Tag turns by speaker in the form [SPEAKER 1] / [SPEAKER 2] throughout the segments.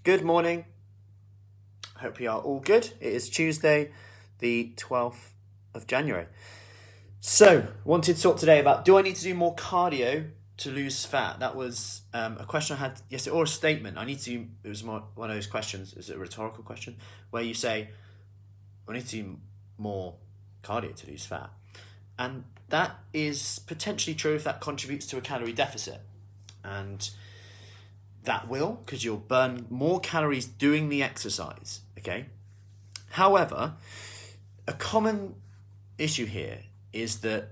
[SPEAKER 1] Good morning. Hope you are all good. It is Tuesday, the 12th of January. So, wanted to talk today about, do I need to do more cardio to lose fat? That was a question I had yesterday, or a statement. It was more one of those questions, is it a rhetorical question, where you say, I need to do more cardio to lose fat. And that is potentially true if that contributes to a calorie deficit. And that will, because you'll burn more calories doing the exercise, okay? However, a common issue here is that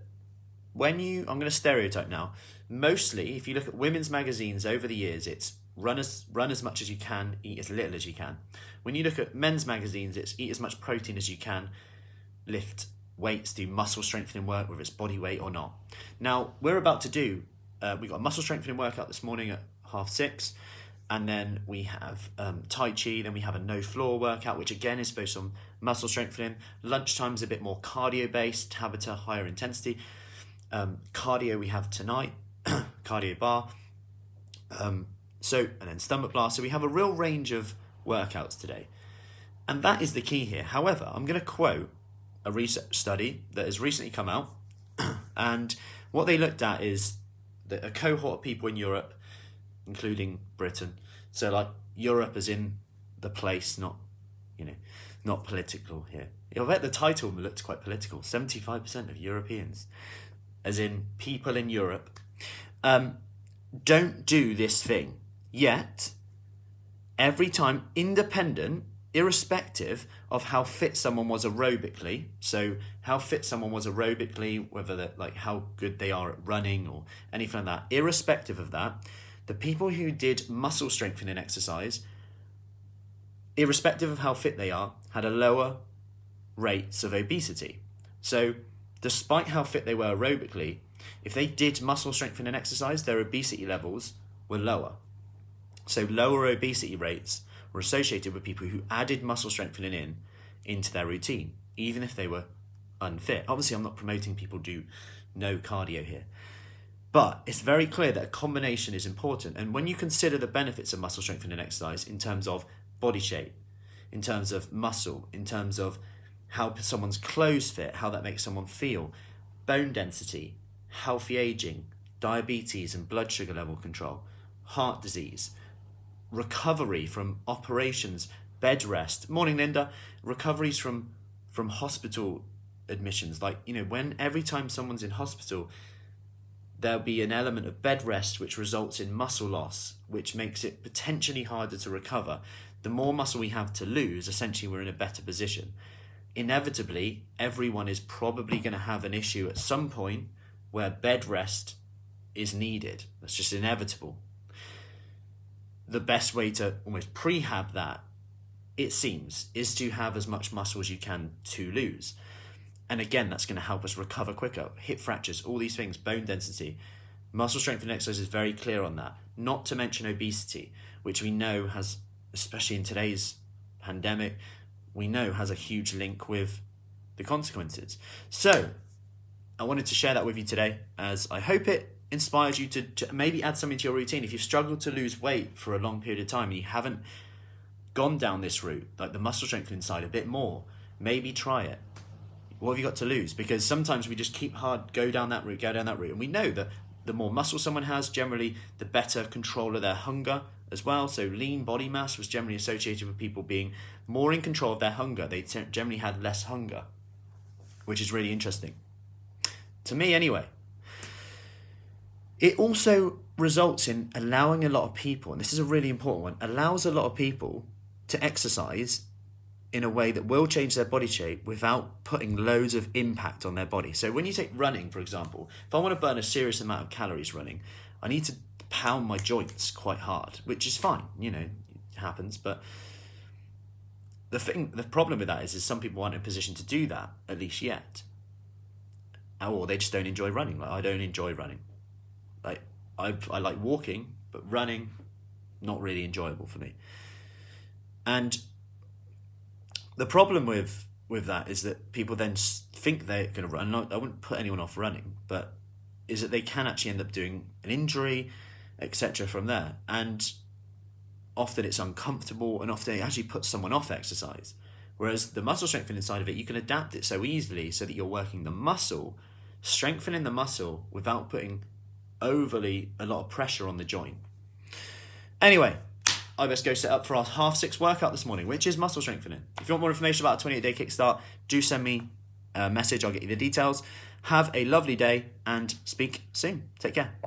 [SPEAKER 1] I'm going to stereotype now, mostly if you look at women's magazines over the years, it's run as much as you can, eat as little as you can. When you look at men's magazines, it's eat as much protein as you can, lift weights, do muscle strengthening work, whether it's body weight or not. Now, we're about to do, we got a muscle strengthening workout this morning at 6:30, and then we have Tai Chi, then we have a no floor workout, which again is based on muscle strengthening. Lunchtime is a bit more cardio based, Tabata higher intensity. Cardio we have tonight, cardio bar. And then stomach blast. So we have a real range of workouts today. And that is the key here. However, I'm going to quote a research study that has recently come out. And what they looked at is that a cohort of people in Europe, including Britain, so like Europe as in the place, not political here. I bet the title looked quite political. 75% of Europeans, as in people in Europe, don't do this thing. Yet, every time, irrespective of how fit someone was aerobically, whether they're, like how good they are at running or anything like that, irrespective of that, the people who did muscle strengthening exercise, irrespective of how fit they are, had a lower rates of obesity. So despite how fit they were aerobically, if they did muscle strengthening exercise, their obesity levels were lower. So lower obesity rates were associated with people who added muscle strengthening into their routine, even if they were unfit. Obviously, I'm not promoting people do no cardio here. But it's very clear that a combination is important. And when you consider the benefits of muscle strengthening exercise in terms of body shape, in terms of muscle, in terms of how someone's clothes fit, how that makes someone feel, bone density, healthy aging, diabetes and blood sugar level control, heart disease, recovery from operations, bed rest, morning Linda, recoveries from hospital admissions, like, when every time someone's in hospital, there'll be an element of bed rest which results in muscle loss, which makes it potentially harder to recover. The more muscle we have to lose, essentially we're in a better position. Inevitably, everyone is probably going to have an issue at some point where bed rest is needed. That's just inevitable. The best way to almost prehab that, it seems, is to have as much muscle as you can to lose. And again, that's going to help us recover quicker. Hip fractures, all these things, bone density. Muscle strengthening exercise is very clear on that. Not to mention obesity, which we know has, especially in today's pandemic, we know has a huge link with the consequences. So, I wanted to share that with you today, as I hope it inspires you to maybe add something to your routine. If you've struggled to lose weight for a long period of time and you haven't gone down this route, like the muscle strengthening side, a bit more, maybe try it. What have you got to lose? Because sometimes we just go down that route. And we know that the more muscle someone has, generally the better control of their hunger as well. So lean body mass was generally associated with people being more in control of their hunger. They generally had less hunger, which is really interesting. To me anyway. It also results in allowing a lot of people, and this is a really important one, allows a lot of people to exercise in a way that will change their body shape without putting loads of impact on their body. So when you take running, for example, if I want to burn a serious amount of calories running, I need to pound my joints quite hard, which is fine, it happens. But the problem with that is some people aren't in a position to do that, at least yet. Or they just don't enjoy running. Like, I don't enjoy running. Like, I like walking, but running, not really enjoyable for me. And the problem with that is that people then think they're going to run. I wouldn't put anyone off running, but is that they can actually end up doing an injury, etc. from there. And often it's uncomfortable, and often it actually puts someone off exercise. Whereas the muscle strengthening side of it, you can adapt it so easily so that you're working the muscle, strengthening the muscle without putting overly a lot of pressure on the joint. Anyway, I best go set up for our 6:30 workout this morning, which is muscle strengthening. If you want more information about a 28-day Kickstart, do send me a message. I'll get you the details. Have a lovely day and speak soon. Take care.